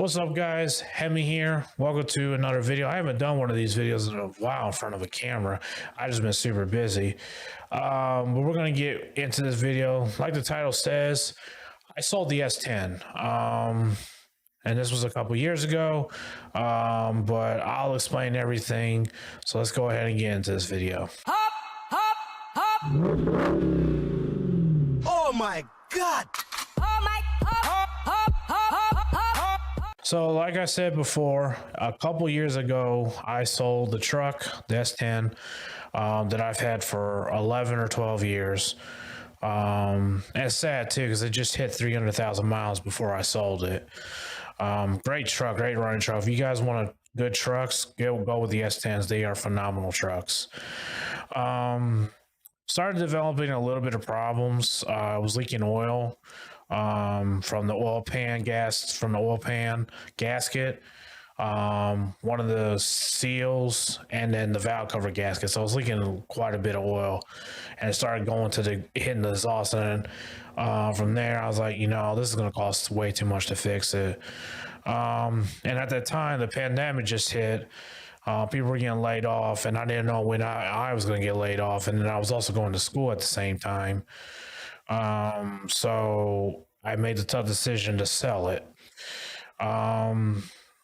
What's up, guys? Hemi here. Welcome to another video. I haven't done one of these videos in a while in front of a camera. I just been super busy. But we're gonna get into this video. Like the title says, I sold the S10. And this was a couple years ago. But I'll explain everything. So let's go ahead and get into this video. Hop, hop, hop. Oh my God! Oh my, hop, hop, hop, hop, hop. So like I said before, a couple years ago, I sold the truck, the S10, that I've had for 11 or 12 years. And it's sad too, because it just hit 300,000 miles before I sold it. Great truck, great running truck. If you guys want good trucks, go with the S10s. They are phenomenal trucks. Started developing a little bit of problems. I was leaking oil from the oil pan gasket, one of the seals, and then the valve cover gasket. So I was leaking quite a bit of oil, and it started going to hitting the exhaust. And from there, I was like, this is going to cost way too much to fix it. And at that time, the pandemic just hit. People were getting laid off, and I didn't know when I was going to get laid off. And then I was also going to school at the same time. So I made the tough decision to sell it.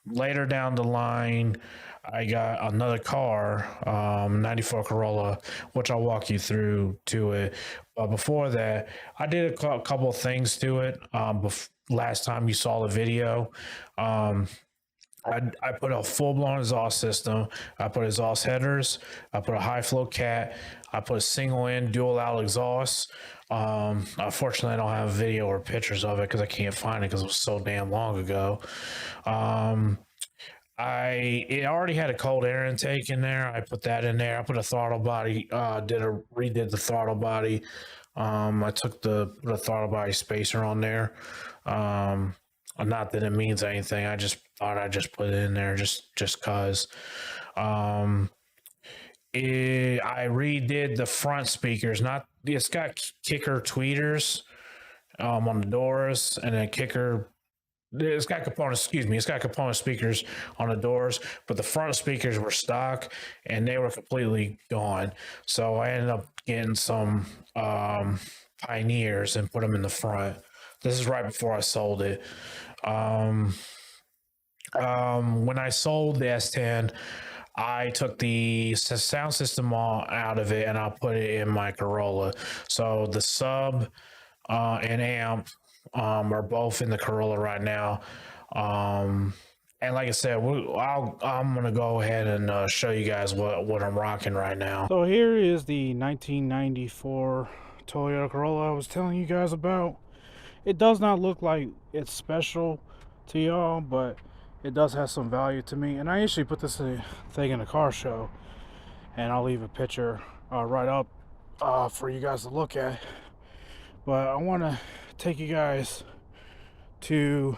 Later down the line, I got another car, 94 Corolla, which I'll walk you through to it. But before that, I did a couple of things to it. Last time you saw the video, I put a full-blown exhaust system. I put exhaust headers. I put a high-flow cat. I put a single-in dual-out exhaust. Unfortunately, I don't have video or pictures of it because I can't find it because it was so damn long ago. It already had a cold air intake in there. I put that in there. I put a throttle body. Redid the throttle body. I took the throttle body spacer on there. Not that it means anything. I just thought I'd just put it in there just cause. I redid the front speakers. It's got kicker tweeters on the doors, and then it's got component speakers on the doors, but the front speakers were stock and they were completely gone. So I ended up getting some Pioneers and put them in the front. This is right before I sold it. When I sold the S10, I took the sound system out of it and I put it in my Corolla. So the sub and amp are both in the Corolla right now. And like I said, I'm gonna go ahead and show you guys what I'm rocking right now. So here is the 1994 Toyota Corolla I was telling you guys about. It does not look like it's special to y'all, but it does have some value to me. And I actually put this thing in a car show, and I'll leave a picture right up for you guys to look at. But I want to take you guys to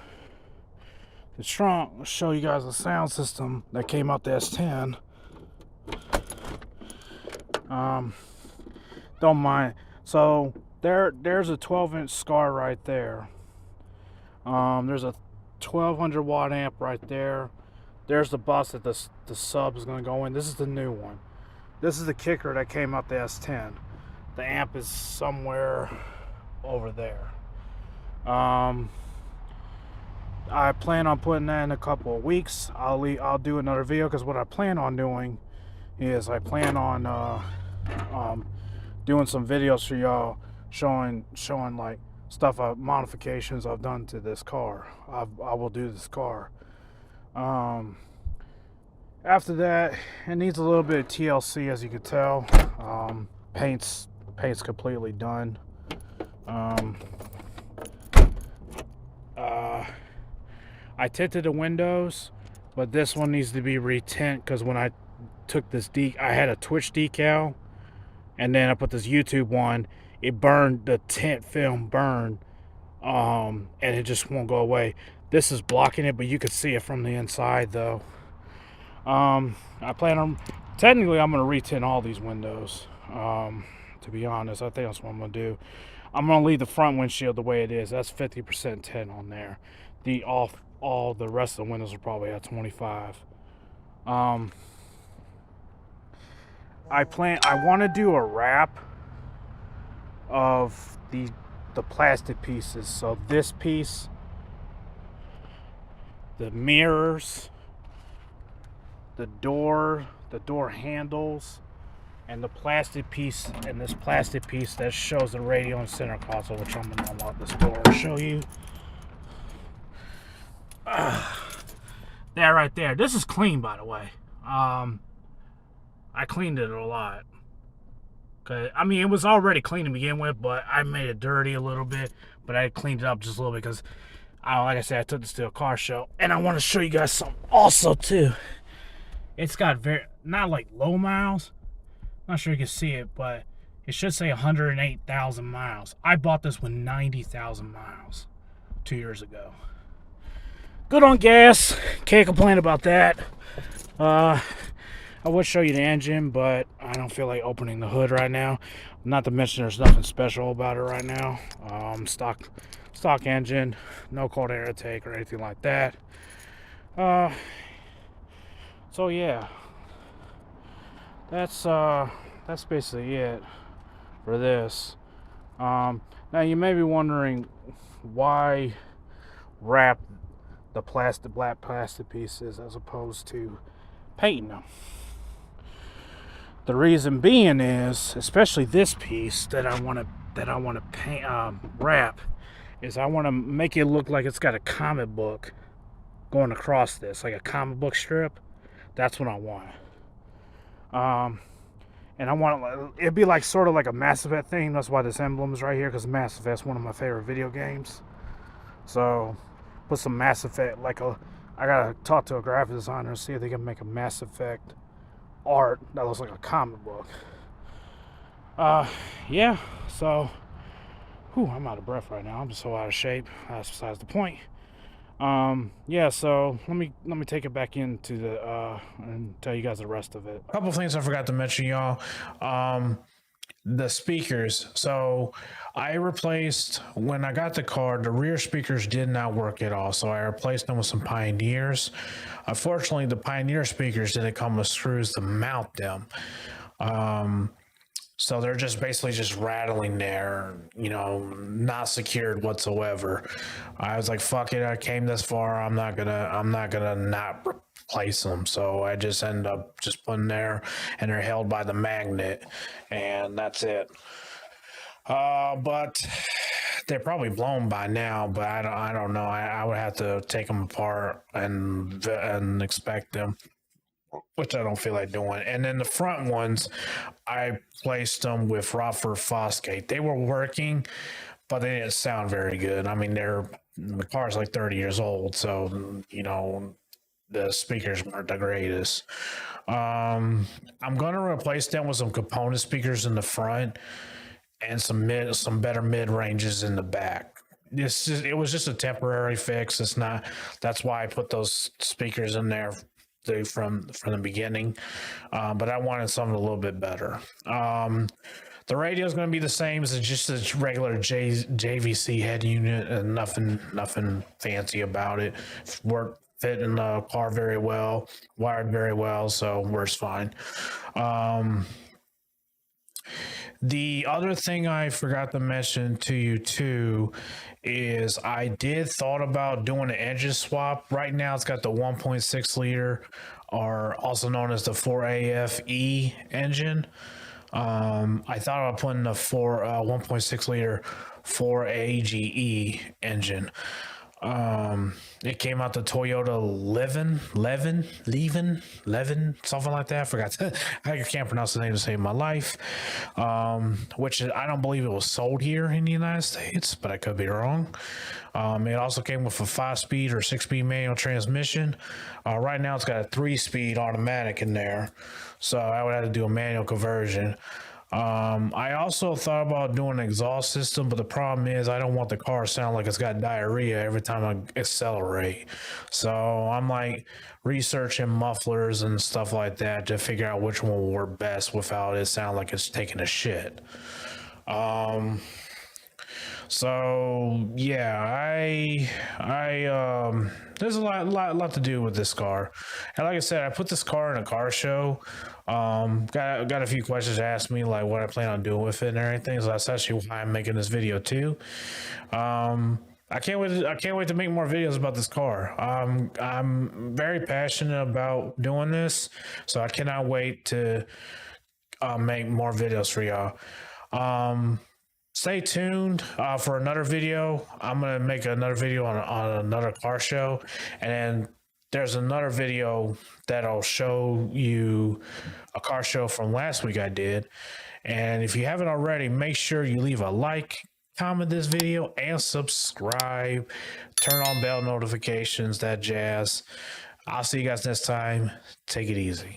the trunk, show you guys the sound system that came out the S10. Don't mind. So there's a 12-inch scar right there. There's a 1200 watt amp right there. There's the bus that the sub is going to go in. This is the new one. This is the kicker that came out the S10. The amp is somewhere over there. I plan on putting that in a couple of weeks. I'll do another video, because what I plan on doing is I plan on doing some videos for y'all showing like stuff, modifications I've done to this car. I will do this car. After that, it needs a little bit of TLC, as you can tell. Paint's completely done. I tinted the windows, but this one needs to be retint, because when I took this I had a Twitch decal, and then I put this YouTube one. It burned, the tint film burned, and it just won't go away. This is blocking it, but you can see it from the inside though. I plan on, technically I'm going to retint all these windows. To be honest, I think that's what I'm going to do. I'm going to leave the front windshield the way it is. That's 50% tint on there. The all all the rest of the windows are probably at 25. I want to do a wrap of the plastic pieces. So this piece, the mirrors, the door handles, and the plastic piece, and this plastic piece that shows the radio and center console, which I'm gonna unlock this door and show you. There, right there. This is clean, by the way. I cleaned it a lot. I mean, it was already clean to begin with, but I made it dirty a little bit. But I cleaned it up just a little bit because, like I said, I took this to a car show. And I want to show you guys something also, too. It's got not like low miles. Not sure you can see it, but it should say 108,000 miles. I bought this with 90,000 miles 2 years ago. Good on gas. Can't complain about that. I would show you the engine, but I don't feel like opening the hood right now. Not to mention there's nothing special about it right now. Stock engine, no cold air intake or anything like that. So yeah, that's basically it for this. Now you may be wondering why wrap the black plastic pieces as opposed to painting them. The reason being is, especially this piece that I want to paint, wrap, is I want to make it look like it's got a comic book going across this, like a comic book strip. That's what I want. And I want it'd be like sort of like a Mass Effect thing. That's why this emblem is right here, because Mass Effect's one of my favorite video games. So put some Mass Effect, I gotta talk to a graphic designer and see if they can make a Mass Effect art that looks like a comic book. Yeah, so I'm out of breath right now. I'm just so out of shape. That's besides the point. Yeah, so let me take it back into the and tell you guys the rest of it. A couple things I forgot to mention, y'all. The speakers. So I replaced, when I got the car, the rear speakers did not work at all. So I replaced them with some Pioneers. Unfortunately, the Pioneer speakers didn't come with screws to mount them. So they're just basically just rattling there, not secured whatsoever. I was like, fuck it, I came this far. I'm not gonna not replace them. So I just end up just putting there, and they're held by the magnet, and that's it. But they're probably blown by now, but I don't know. I would have to take them apart and inspect them, which I don't feel like doing. And then the front ones, I placed them with Rockford Fosgate. They were working, but they didn't sound very good. I mean, the car's like 30 years old, so the speakers weren't the greatest. I'm gonna replace them with some component speakers in the front and some better mid ranges in the back. It was just a temporary fix. It's not. That's why I put those speakers in there from the beginning. But I wanted something a little bit better. The radio is going to be the same as just a regular JVC head unit, and nothing fancy about it. Fit in the car very well, wired very well, so works fine. The other thing I forgot to mention to you too is I did thought about doing an engine swap. Right now it's got the 1.6 liter, or also known as the 4AFE engine. I thought about putting the 1.6 liter 4AGE engine. It came out the Toyota Levin, something like that. I forgot. I can't pronounce the name to save my life. Which I don't believe it was sold here in the United States, but I could be wrong. It also came with a 5-speed or 6-speed manual transmission. Right now it's got a 3-speed automatic in there, so I would have to do a manual conversion. I also thought about doing an exhaust system, but the problem is I don't want the car to sound like it's got diarrhea every time I accelerate. So I'm like researching mufflers and stuff like that to figure out which one will work best without it sound like it's taking a shit. So yeah, there's a lot to do with this car, and like I said, I put this car in a car show. Got a few questions asked me, like what I plan on doing with it and everything. So that's actually why I'm making this video too. I can't wait to make more videos about this car. I'm very passionate about doing this, so I cannot wait to make more videos for y'all. Stay tuned for another video. I'm gonna make another video on another car show, and then there's another video that'll show you a car show from last week I did. And if you haven't already, make sure you leave a like, comment this video, and subscribe. Turn on bell notifications, that jazz. I'll see you guys next time. Take it easy.